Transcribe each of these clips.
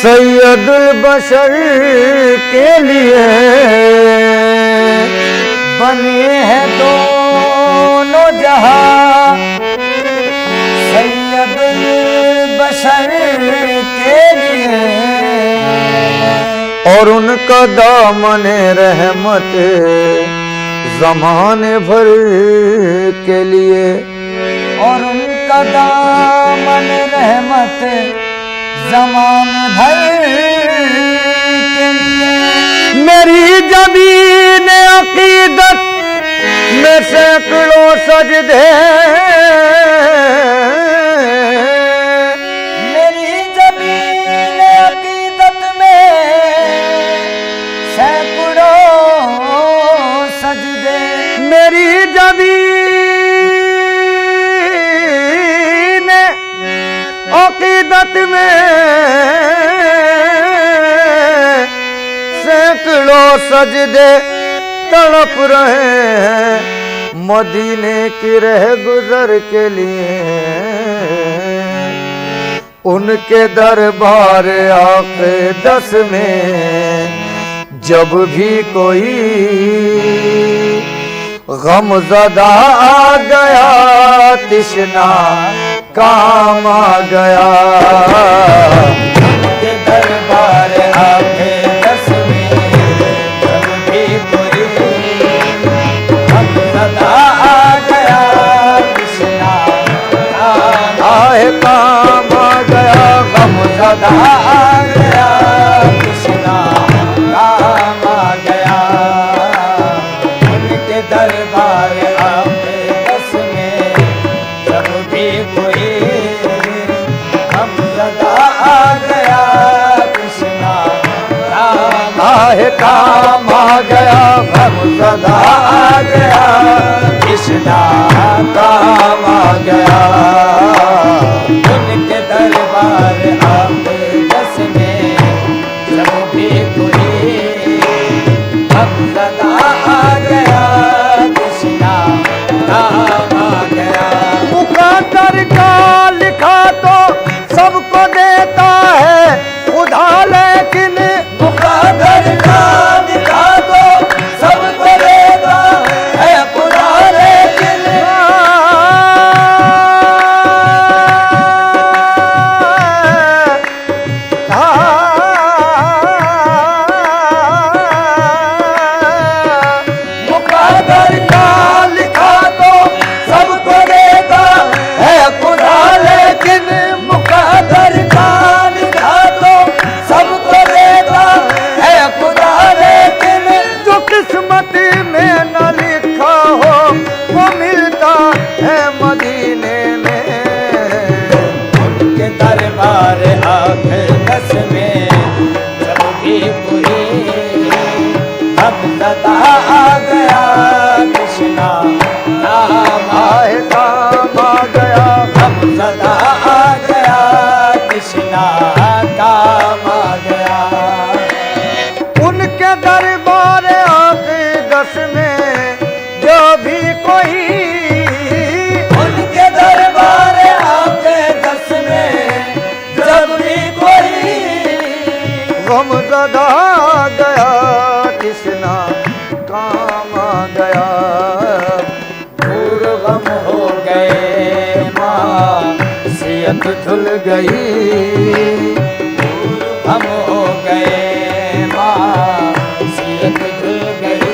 सैयदुल बशर के लिए बने हैं दोनों जहां। सैयदुल बशर के लिए और उनका दामन रहमत ज़माने भर के लिए और उनका दामन रहमत ज़माने भर के लिए। मेरी ज़मीन अक़ीदत में सैकड़ों सजदे, मेरी ज़मीन अक़ीदत में सैकड़ों सजदे, मेरी ज़मीन अक़ीदत में सैकड़ों सजदे तड़प रहे हैं मदीने की रह गुजर के लिए। उनके दरबार आक़िदत में जब भी कोई गमज़दा आ गया तिश्ना काम आ गया। उनके दरबार आक़िदत में जब भी कोई गमज़दा आ गया तिश्ना काम आ गया। गमज़दा आ गया तिश्ना काम आ गया। उनके दरबार आक़िदत में जब भी कोई गमज़दा आ गया कृष्णा काम आ गया। गमज़दा आ गया कृष्णा काम आ गया। उनके दरबार आक़िदत में जब भी कोई गमज़दा आ गया कृष्णा काम आ गया। मुक़द्दर का लिखा तो सबको देता है खुदा, लेकिन मुक़द्दर का लिखा तो सबको देता है खुदा, लेकिन मुक़द्दर का लिखा तो सबको देता है खुदा, लेकिन मुक़द्दर का लिखा तो सबको देता है खुदा, लेकिन जो किस्मत में न लिखा हो वो मिलता है मदीने में। उनके दरबार आक़िदत में जब भी कोई गमज़दा आ गया कृष्णा काम आ गया। गमज़दा आ गया कृष्णा काम आ गया। उनके दरबार आक़िदत में जो भी कोई, उनके दरबार आक़िदत में जब भी कोई गमज़दा आ गया कृष्णा काम आ गया। दूर गम हो गए मासियत धुल गई, हम हो गए मासियत धुल गई।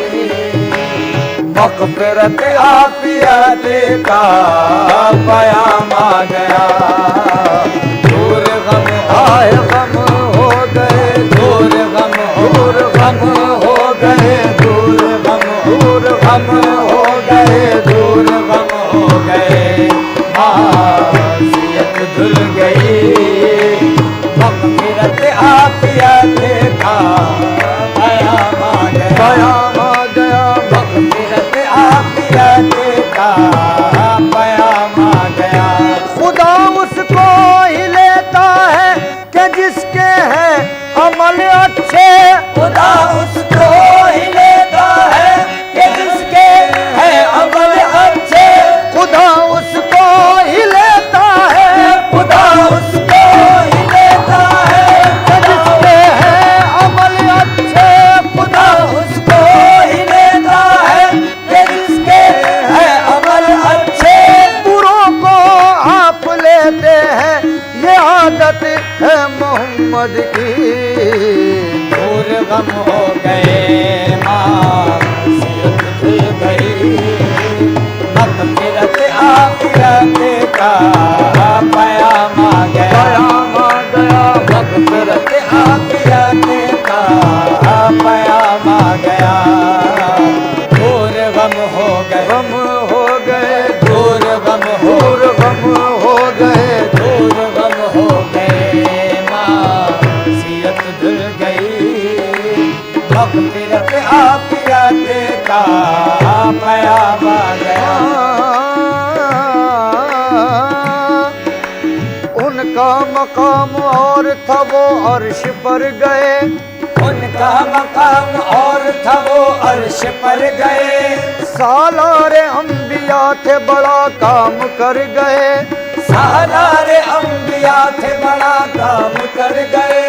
मग़फ़िरत आफ़ियत का पयाम आ गया। दूर गम आए गम हो गए, दूर गम हो गई, मगफिरत आफिया देखा पयाम आ गया, पयाम आ गया, मगफिरत आफिया देखा पयाम आ गया। खुदा उसको ही लेता है कि जिसके हैं अमल अच्छे, खुदा उसको ही लेता है कि जिसके हैं अमल अच्छे, खुदा उसको ही लेता है, खुदा उसको ही लेता है कि जिसके हैं अमल अच्छे, खुदा उसको ही लेता है कि जिसके हैं अमल अच्छे। बुरों को आप लेते हैं, ये आदत है मोहम्मद की। दूर गम हो गए मासियत खुल गई, मगफिरत आखिरत का पयाम आ गया, पयाम आ गया, मगफिरत आखिरत का पयाम आ गया। दूर गम हो गए, गम हो गए, दूर गम हो, दूर गम हो गए, दूर गम हो गए मासियत धुल गई, मगफिरत आफियत का पयाम आ गया। उनका मकाम और था वो अर्श पर गए, उनका मकाम और था वो अर्श पर गए, सालारे अंबिया थे बड़ा काम कर गए, सालारे अंबिया थे बड़ा काम कर गए।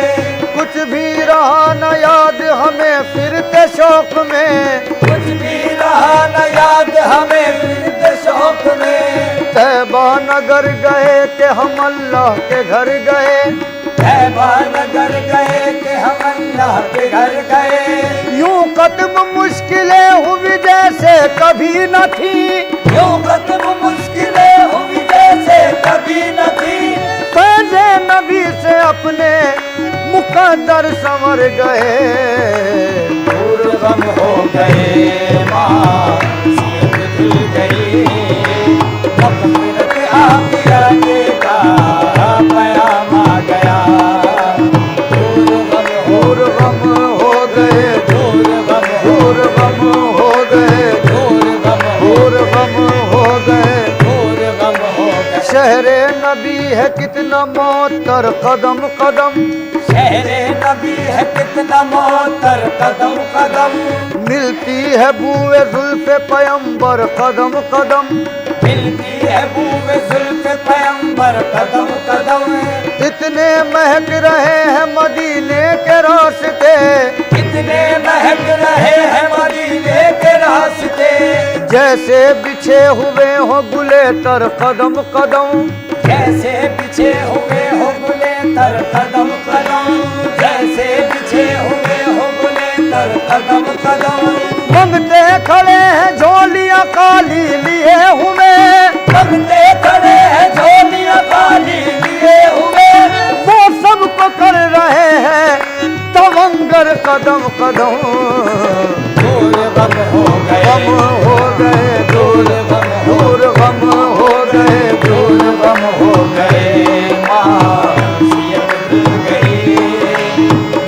कुछ भी रहा न याद हमें फिरते शौक में, कुछ भी रहा न याद हमें फिरते शौक में, तैबा नगर गए कि हम अल्लाह के घर गए, तैबा नगर गए कि हम अल्लाह के घर गए। यूं कदम मुश्किलें हुई जैसे कभी न थी, यूं कदम मुश्किलें हुई जैसे कभी न थी, फैज़े नबी से अपने मुकद्दर संवर गए। दूर गम हो गए मासियत धुल गई, मगफिरत आखिरत का पयाम आ गया। दूर गम हो, दूर गम हो गए, दूर गम हो, दूर गम हो गए, दूर गम हो, दूर गम हो गए। दूर गम हो गए। शहरे नबी है कितना मोतर कदम कदम, शहरे नबी है कितना मोतर कदम कदम, मिलती है बूए जुल्फ़े पैगंबर कदम कदम, मिलती है बूवे जुल्फ़े पैगंबर कदम कदम। इतने महक रहे हैं मदीने के रास्ते, कितने महक रहे हैं मदीने के रास्ते, जैसे बिछे हुए हो गुले तर कदम कदम, जैसे बिछे हुए हो गुले तर कदम कदम, जैसे बिछे हुए हो गुले तर कदम कदम। मंगते खड़े हैं झोलियां काली लिए हुए, मंगते खड़े हैं झोलियां काली लिए हुए, वो सबको कर रहे हैं तवंगर कदम कदम। दूर गम हो गए, गम हो गए, दूर गम हो, दूर गम हो गए, दूर गम हो गए मासियत धुल गई,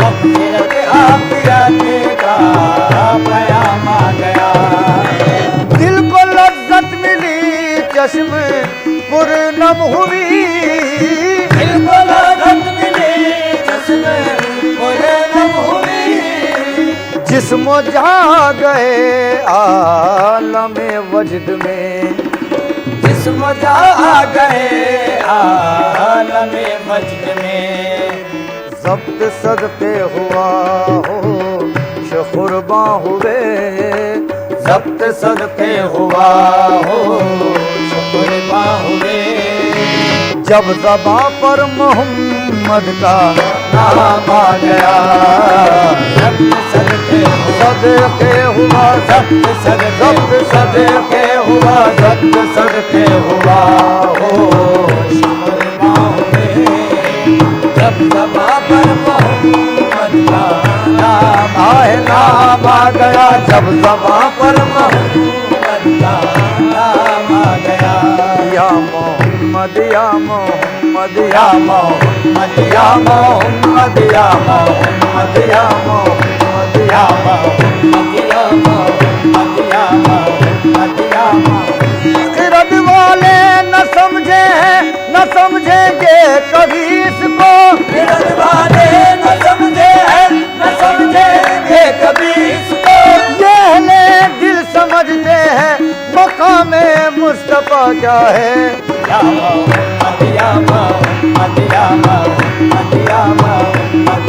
मगफिरत आखिरत का पयाम आ गया। दिल को लज्जत मिली चश्म पुरनम हुई, दिल को लज्जत मिली चश्मे पुरनम हुई, जिस्म जा गए आलमे वजद में, जिस्म जा गए आलमे मजद में, जब्त सदके हुआ हो शुकुरबा हुए, जब्त सदके हुआ हो शुकुरबा हुए, जब ज़बां पर मोहम्मद का नाम आ गया, जब्त सदके सदके हुआ, जब्त सदके, जब्त सदके हुआ, जब्त सदके हुआ हो शुकुरबा हुए, जब ज़बां पर मोहम्मद का नाम आए नाम आ गया, जब ज़बां पर मोहम्मद का नाम आ गया। या मोहम्मद या मोहम्मद मोहम्मद या मोहम्मद या मोहम्मद या मोहम्मद या मोहम्मद या मोहम्मद या मोहम्मद या मोहम्मद या मोहम्मद। खिरद वाले न समझे हैं न समझेंगे कभी इसको, खिरद वाले न समझे हैं न समझेंगे कभी इसको, ये अहले दिल समझते हैं मकामे मुस्तफा क्या है। या मोहम्मद या मोहम्मद या मोहम्मद या मोहम्मद।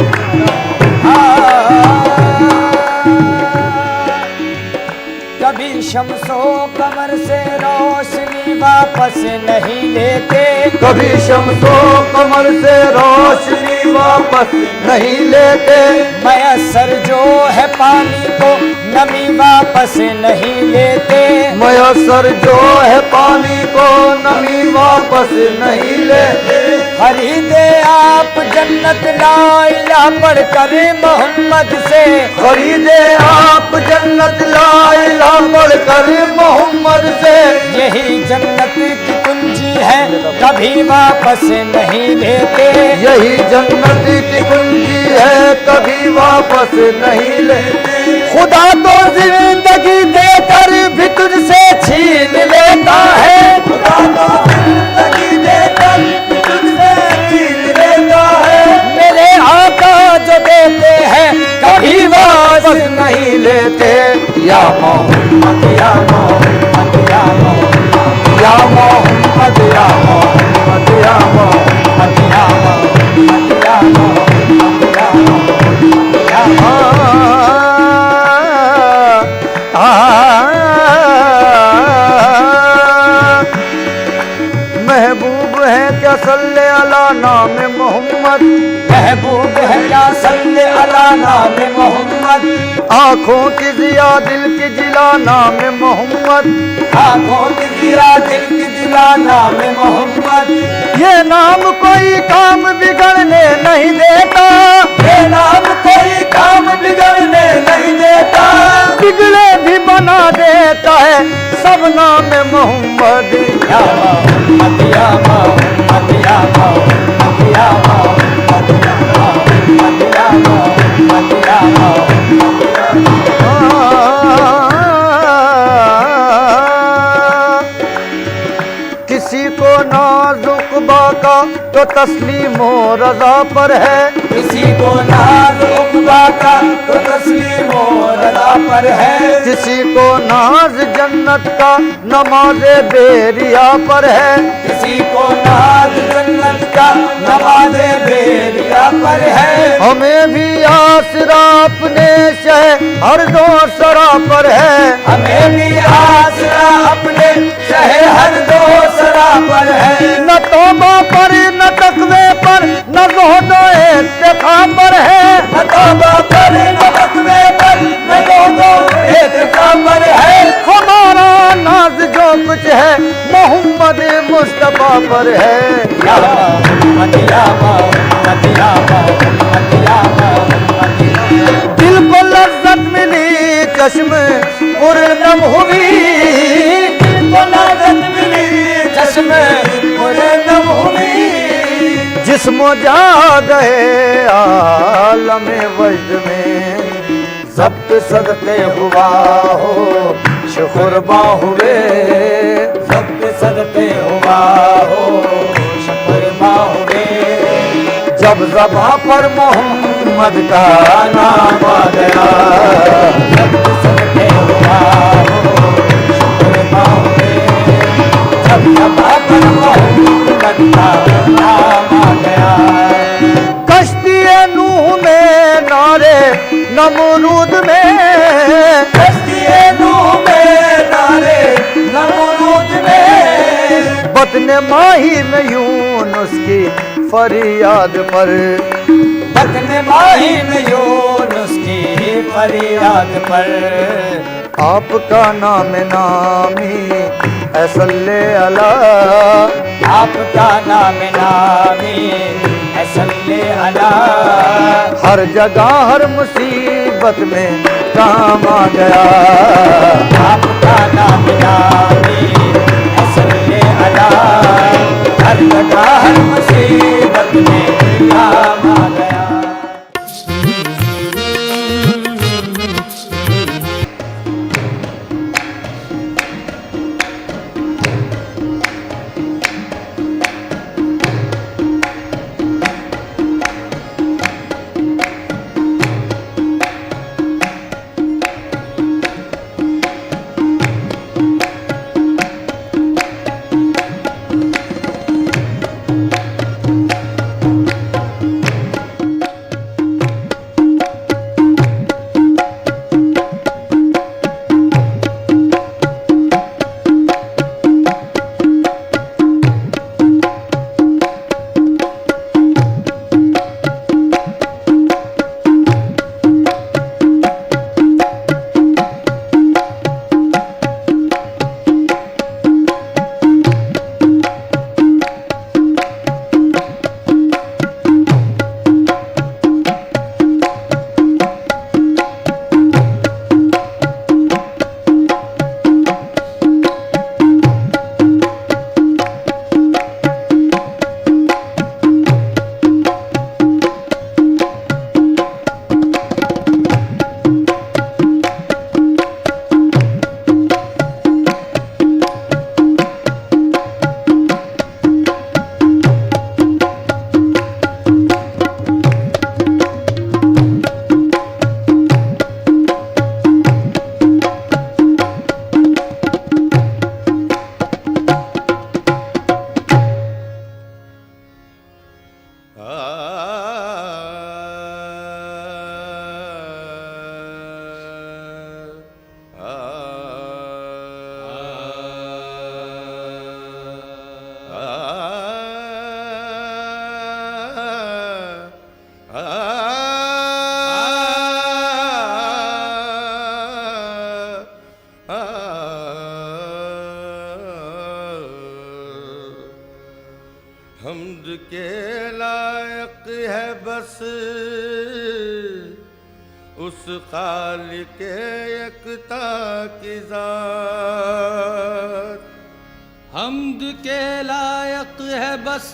कभी शम्सो कमर से रोशनी वापस नहीं लेते, कभी शम्सो कमर से रोशनी वापस नहीं लेते, मयसर जो है पानी को नमी वापस नहीं लेते, मयसर जो है पानी को नमी वापस नहीं लेते। खरीदे आप जन्नत ला इलाहा पढ़कर मोहम्मद से, खरीदे आप जन्नत ला इलाहा पढ़कर मोहम्मद से, यही जन्नत की कुंजी है कभी वापस नहीं लेते, यही जन्नत की कुंजी है कभी वापस नहीं लेते। खुदा तो जिंदगी देकर भी तुझसे छीन लेता है, खुदा तो जिंदगी देकर भी तुझसे छीन लेता है, मेरे आका जो देते हैं कभी वापस नहीं लेते। या मोहम्मद या मोहम्मद या मोहम्मद या मोहम्मद या मोहम्मद या मोहम्मद या मोहम्मद या मोहम्मद या मोहम्मद या महबूब है क्या सल्ले अला नाम मोहम्मद, महबूब है क्या सल्ले अला नाम मोहम्मद, आँखों की जिया दिल की जिला नाम मोहम्मद, आँखों की जिया दिल की जिला नाम मोहम्मद, ये नाम कोई काम बिगड़ने नहीं देता, ये नाम कोई काम बिगड़ने नहीं देता, बिगड़े भी बना देता है सब नाम मोहम्मद। या मोहम्मद या मोहम्मद या मोहम्मद या मोहम्मद या मोहम्मद या मोहम्मद या किसी को नाजुक बाका तो तस्लीमो रजा पर है, किसी को नाज उक़बा का तो तस्लीमो रज़ा पर है, किसी को नाज जन्नत का नमाज़े बेरिया पर है, किसी को नाज जन्नत का नमाज़े बेरिया पर है, हमें भी आसरा अपने शह हर दो सरा पर है, हमें भी आसरा अपने शहर हर दो सरा पर है, न तौबा पर न तकवे पर न ज़ुहद इत्तिक़ा पर है, न तौबा पर न तक़वे पर न ज़ुहद इत्तिक़ा पर है, हमारा नाज जो कुछ है मोहम्मद मुस्तफा पर है। या मोहम्मद या मोहम्मद या मोहम्मद या मोहम्मद या दिल को लज्जत मिली चश्म पुरनम हुई, को लज़्ज़त मिली चश्म पुरनम हुई, जिस्म जा गए आलम वजद में, ज़ब्त सदक़े हुआ हो शुकुरबा हुए, ज़ब्त सदक़े हुआ हो शुकुरबा हुए, जब ज़बा पर मोहम्मद का नाम आ गया, ज़ब्त सदक़े हुआ हो शुकुरबा हुए, जब ज़बा पर मोहम्मद का नाम आ गया। कश्ती नूह में नारे नमरूद में, कश्ती नूह में नारे नमरूद में, बतन माही में यूनुस की फरियाद पर, बतन माही में यूनुस की फरियाद पर, आपका नाम नामी है सल्ले अला, आपका नाम नामी है सल्ले अला, हर जगह हर मुसीबत में काम आ गया, आपका नाम नामी है सल्ले अला, हर जगह हर मुसीबत में काम आ गया। हम्द के लायक है बस उस खालिक यकता की ज़ात। हम्द के लायक है बस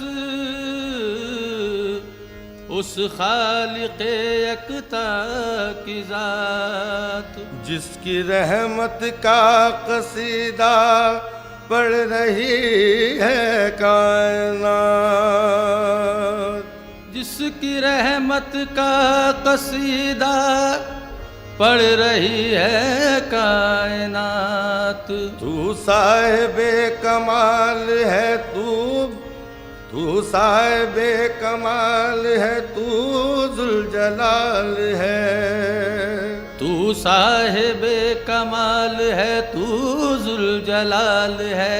उस खालिक यकता की ज़ात, जिसकी रहमत का कसीदा पढ़ रही है कायनात। जिसकी रहमत का कसीदा पढ़ रही है कायनात। तू साहिबे कमाल है, तू साहिबे कमाल है, तू जुलजलाल है। तू साहिबे कमाल है, तू जुलजलाल है।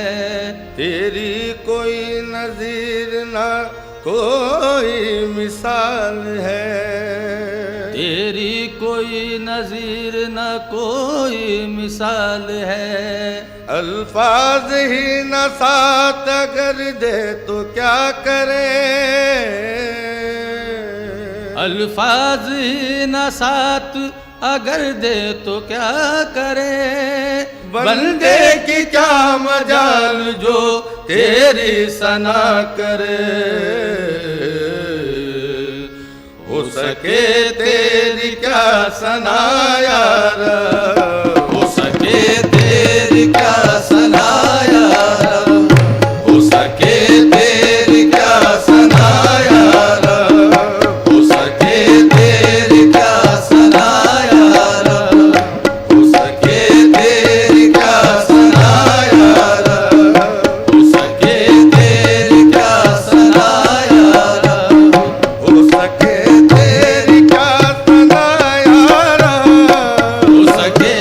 तेरी कोई नज़ीर ना कोई मिसाल है। तेरी कोई नज़ीर न कोई मिसाल है। अल्फाज ही न साथ अगर दे तो क्या करे। अल्फाज ही न साथ अगर दे तो क्या करे। बंदे की क्या मजाल जो तेरी सना करे। हो सके तेरी क्या सना यार, हो सके तेरी क्या सना यार, हो सके तेरी क्या सना यार, हो सके तेरी क्या सना यार, हो सके तेरी क्या सना यार, हो सके तेरी क्या सना यार, हो सके तेरी क्या सना यार, हो सके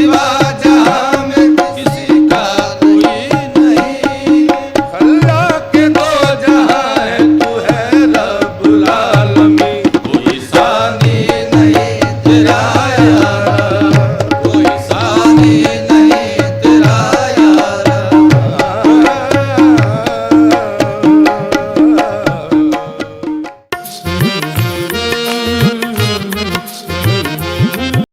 दीवाना